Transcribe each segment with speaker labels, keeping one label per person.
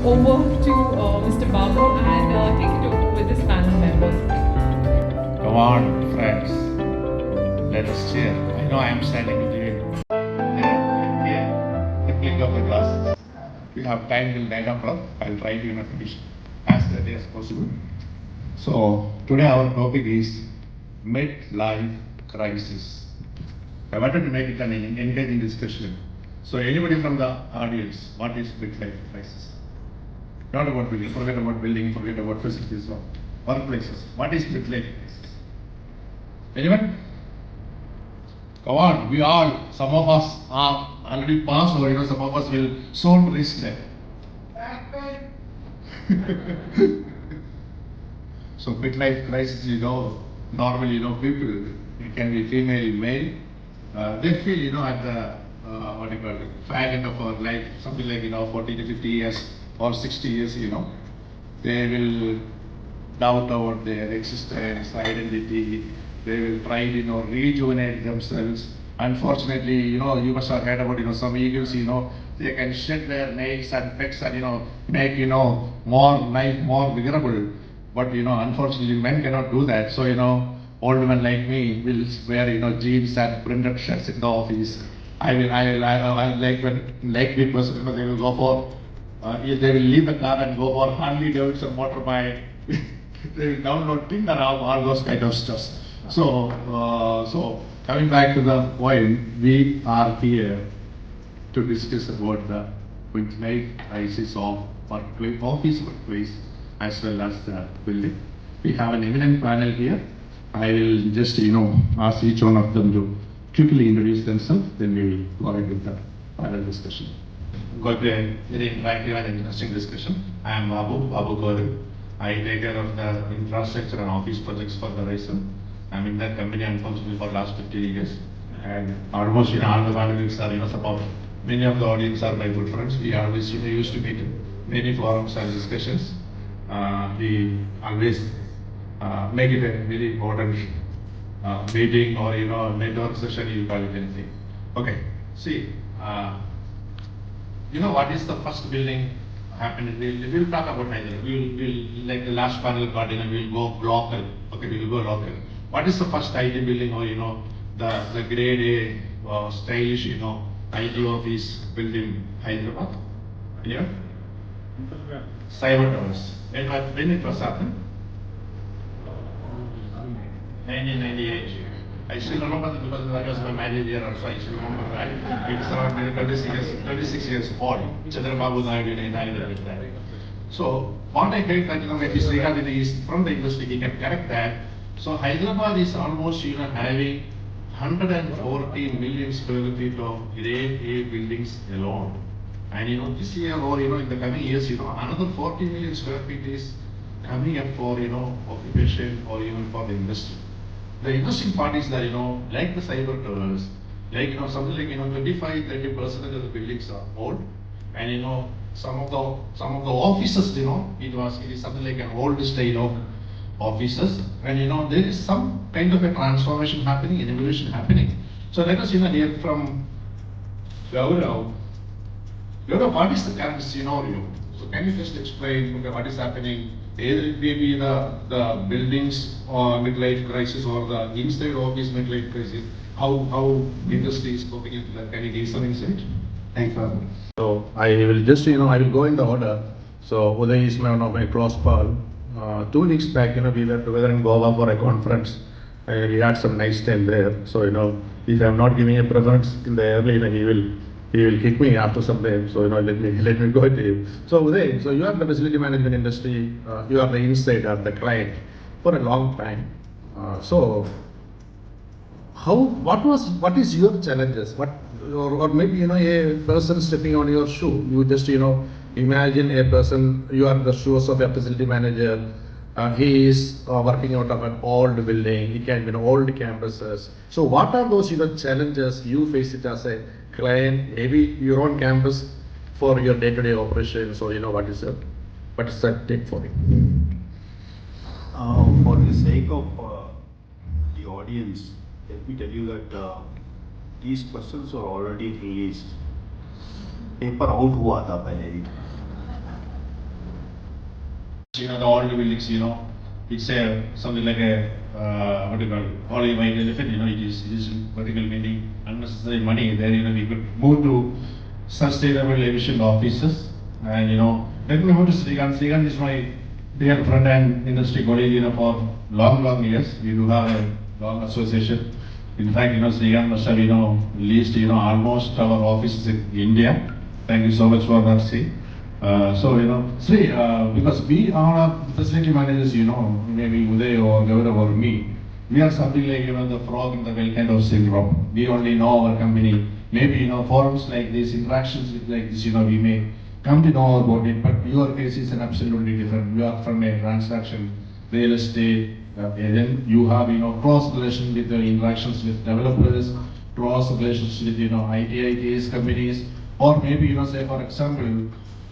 Speaker 1: over to Mr. Babu and take it over with his panel members.
Speaker 2: Come on, friends. Let us cheer. I know I am standing between here, the click of the glasses. We have time till 9 o'clock. I'll try to finish as early as possible. So, today our topic is midlife crisis. I wanted to make it an engaging discussion. So, anybody from the audience, what is midlife crisis? Not about building, forget about building, forget about facilities, no. Workplaces. What is midlife crisis? Anyone? Come on, we all, some of us are already past or some of us will soon reach there. So midlife crisis, normally, people, it can be female, male, they feel, at the, fag end of our life, something like, 40 to 50 years or 60 years, they will doubt about their existence, identity, they will try to, rejuvenate themselves. Unfortunately, you must have heard about, some eagles, they can shed their nails and pets and, make, more life more bearable. But, unfortunately, men cannot do that. So, old men like me will wear, jeans and printed shirts in the office. I like me person, they will go for, they will leave the car and go for Harley Davidson motorbike. They will download Tinder, all those kind of stuff. So coming back to the point, we are here to discuss about the midlife crisis of workplace, office workplace, as well as the building. We have an eminent panel here. I will just, ask each one of them to quickly introduce themselves, then we will go ahead with the panel discussion. Going to a very interactive and interesting discussion. I am Babu Gaurav. I take care of the infrastructure and office projects for the Verizon. I'm in that company unfortunately for the last 50 years. And almost all the panelists are some of many of the audience are my good friends. We always used to meet in many forums and discussions. We always make it a very important meeting or network session, you call it anything. Okay, see, what is the first building happened? We'll talk about Hyderabad. We'll like the last panel got we'll go local. Okay, we'll go local. What is the first IT building or the grade A stylish IT office building Hyderabad? Yeah. Cyber Towers. When it was happened? 1998. I still remember that because that was my marriage year also. I still remember that. It's around 26 years old. Chandrababu Naidu inaugurated that. So what I felt that when Srihad is from the industry, he can correct that. So Hyderabad is almost having 140 million square feet of grade A buildings alone. And this year or in the coming years, another 40 million square feet is coming up for occupation or even for the industry. The interesting part is that like the cyber towers, like something like 25-30% of the buildings are old, and some of the offices it is something like an old style of offices, and there is some kind of a transformation happening, an evolution happening. So let us hear from Gaurav. Gaurav, what is the current scenario? So can you just explain what is happening? Either it may be the buildings or midlife crisis or the inside office midlife crisis. How industry is coping into that? Can you give some insight? Thanks, Babu. So I will just I will go in the order. So Uday is one of my close pal. 2 weeks back, we were together in Goa for a conference. We had some nice time there. So if I'm not giving a preference in the early, he will kick me after some time. So let me go to him. So Uday, so you are the facility management industry. You are the insider, the client for a long time. So what is your challenges? Or maybe a person stepping on your shoe. You just imagine a person. You are the shoes of a facility manager. He is working out of an old building. It can be old campuses. So what are those challenges you face it as a client? Maybe your own campus for your day-to-day operations. So what is that take for you?
Speaker 3: For the sake of the audience, let me tell you that these questions are already released. Paper out हुआ था पहले ही.
Speaker 2: The old buildings, it's a something like a what do you call it? Holy white elephant. It is vertical meaning unnecessary money. There, we could move to sustainable efficient offices, and let me move to Srikanth. Srikanth is my dear friend and industry colleague. For long years, we do have a long association. In fact, Srikanth must have leased almost our offices in India. Thank you so much for that, Sri. Sri, because we are facility managers, maybe Uday or Gaurav or me, we are something like, the frog in the well kind of syndrome. We only know our company. Maybe, forums like this, interactions with like this, we may come to know about it, but your case is an absolutely different. You are from a transaction, real estate, agent. You have, cross relation with the interactions with developers, cross relations with, ITs companies, or maybe, say for example,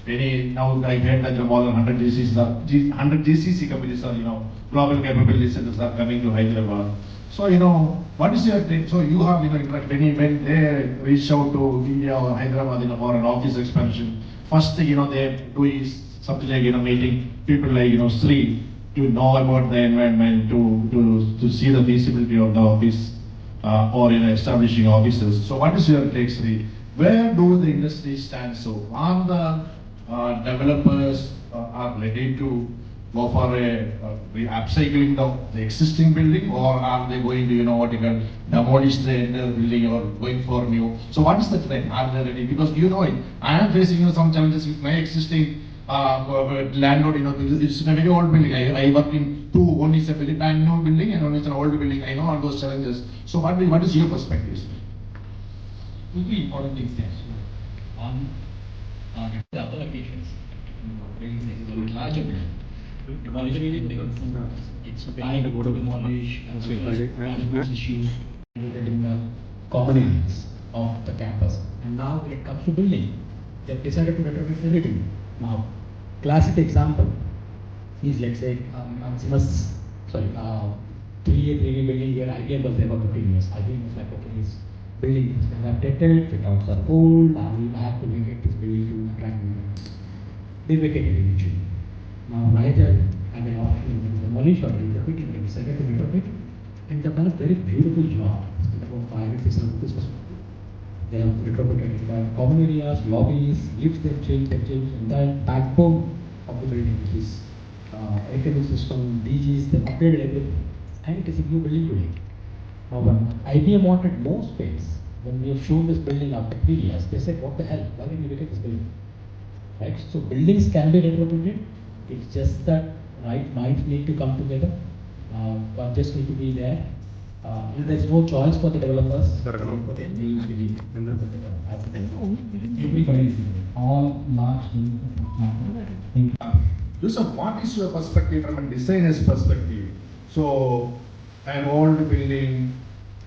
Speaker 2: now I heard that more than 100 GCC companies are, global capability centers are coming to Hyderabad. So, what is your take? So you have, interact when they reach out to India or Hyderabad, for an office expansion, first thing, they do is something like, meeting people like, Sri to know about the environment, to see the feasibility of the office, or, establishing offices. So what is your take, Sri? Where do the industry stand? So are the developers are ready to go for a upcycling the existing building, or are they going to, demolish the entire building or going for new? So what is the trend? Are they ready? Because I am facing some challenges with my existing landlord. It's a very old building. I work in two. One is a very brand new building, and one is an old building. I know all those challenges. So what is your perspective?
Speaker 4: Two important things there. One, the other locations, larger building. It's time to demolish issues in the common areas of the campus. And now when it comes to building, they've decided to retrofit everything. Now, classic example is, let's say, 3A building where IBM was there for 15 years. IBM was like, okay, this building is dilapidated, fit outs are old, and we have to vacate this building to attract new. They vacated eventually. Now, neither have an option to demolish or retrofit, they decided to retrofit, and they've done a very beautiful job. From 5 this was. They have retrofitted entire common areas, lobbies, lifts, they've changed entire backbone of the building, which is air conditioning system, DGs, they've upgraded everything. And it is a new building today. Now, when IBM wanted more space, when we have shown this building after 3 years, they said, what the hell, why did we vacate this building? Right? So buildings can be retrofitted. It's just that right minds need to come together. Budgets need to be there. And there's no choice for the developers. Everybody, all large
Speaker 2: Yusuf, what is your perspective from a designer's perspective? So, an old building,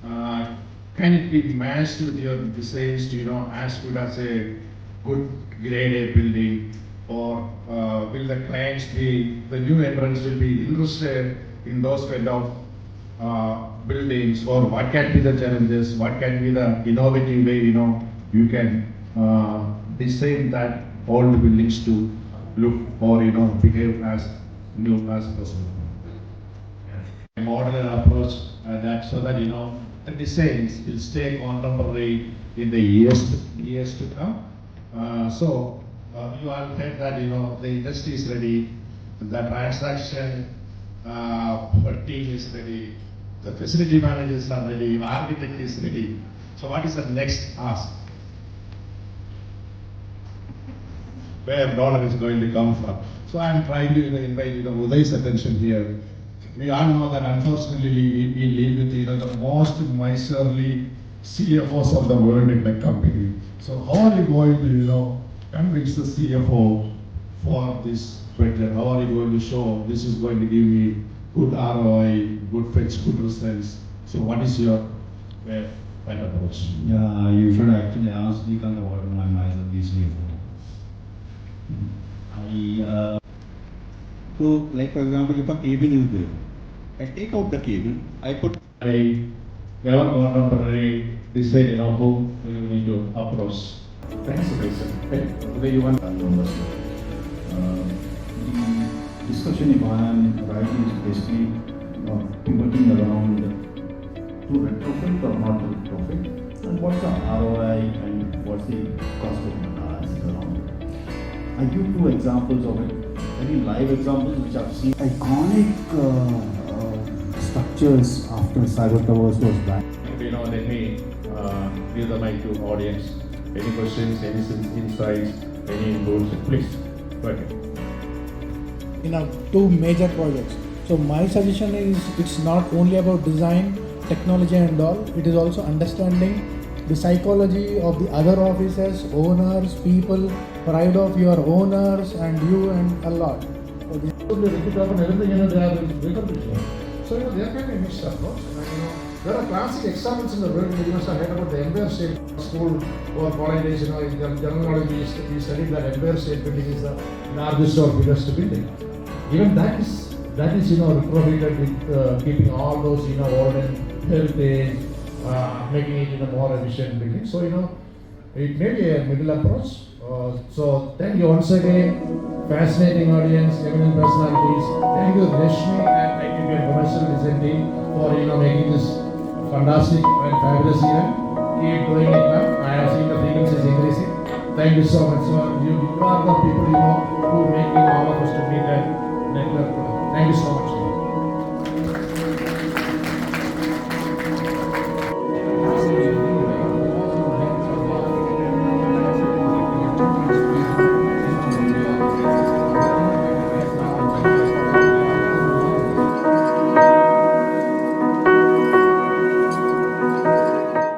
Speaker 2: can it be matched with your designs to, as good as a good grade A building? Or will the clients the new entrants will be interested in those kind of buildings? Or what can be the challenges? What can be the innovative way, you can design that old buildings to look or, behave as new as possible? Modern approach that so that the designs will stay contemporary in the years to come. You all heard that the industry is ready, the transaction team is ready, the facility managers are ready, the architect is ready. So what is the next ask? Where dollar is going to come from? So I am trying to invite Uday's attention here. We all know that unfortunately we live with the most miserly CFOs of the world in the company. So how are you going to convince the CFO for this better? How are you going to show this is going to give me good ROI, good fetch, good results? So what is your approach?
Speaker 3: Yeah, you should actually ask the kind of what my mind is CFO. So, like for example, if a cable is there, I take out the cable, I put
Speaker 2: I never contemporary decide who you need to approach. Thanks, Jason. The way you want.
Speaker 3: the discussion, if I am right, is basically pivoting around to retrofit or not to retrofit, and what's the ROI and what's the cost of analysis around it. I give two examples of it, very live examples which I've seen. Iconic structures after Cyber Towers was banned.
Speaker 2: Let me give the mic to audience. Any questions, any insights, any inputs, please. Go ahead.
Speaker 5: Two major projects. So my suggestion is it's not only about design, technology and all, it is also understanding the psychology of the other officers, owners, people, pride of your owners and you and a lot. So this
Speaker 6: So, there can be mixed approach. There are classic examples in the world. You must have heard about the Empire State School or college days. In general knowledge, we studied that Empire State Building is the largest or biggest building. Even that is retrofitted with keeping all those olden heritage, making it more efficient building. So it may be a middle approach. So thank you once again, fascinating audience, eminent personalities. Thank you Rashmi and IQB commercial design team for making this fantastic and fabulous event. Keep doing it now. I have seen the frequencies increasing. Thank you so much. So you are the people who make all of us to be that network. Thank you so much.